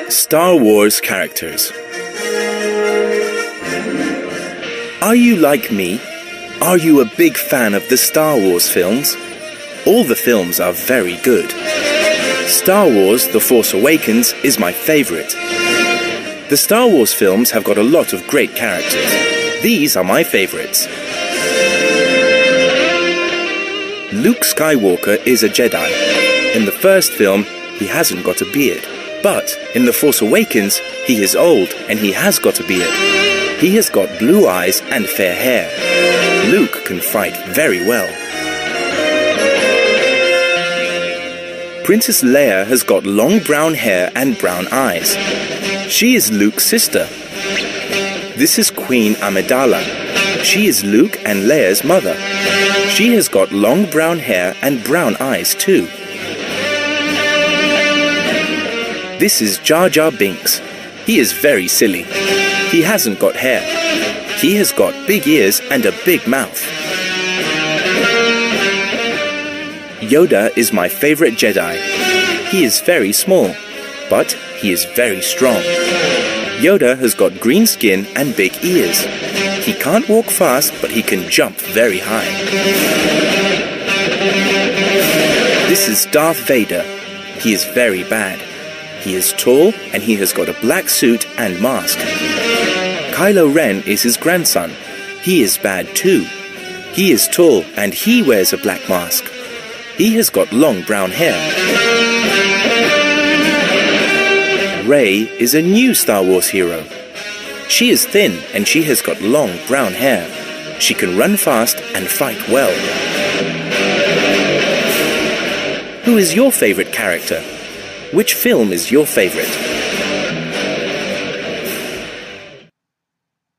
Star Wars characters. Are you like me? Are you a big fan of the Star Wars films? All the films are very good. Star Wars The Force Awakens is my favorite. The Star Wars films have got a lot of great characters. These are my favorites. Luke Skywalker is a Jedi. In the first film, he hasn't got a beard. But in The Force Awakens, he is old and he has got a beard. He has got blue eyes and fair hair. Luke can fight very well. Princess Leia has got long brown hair and brown eyes. She is Luke's sister. This is Queen Amidala. She is Luke and Leia's mother. She has got long brown hair and brown eyes too. This is Jar Jar Binks. He is very silly. He hasn't got hair. He has got big ears and a big mouth. Yoda is my favorite Jedi. He is very small, but he is very strong. Yoda has got green skin and big ears. He can't walk fast, but he can jump very high. This is Darth Vader. He is very bad. He is tall and he has got a black suit and mask. Kylo Ren is his grandson. He is bad too. He is tall and he wears a black mask. He has got long brown hair. Rey is a new Star Wars hero. She is thin and she has got long brown hair. She can run fast and fight well. Who is your favorite character? Which film is your favorite?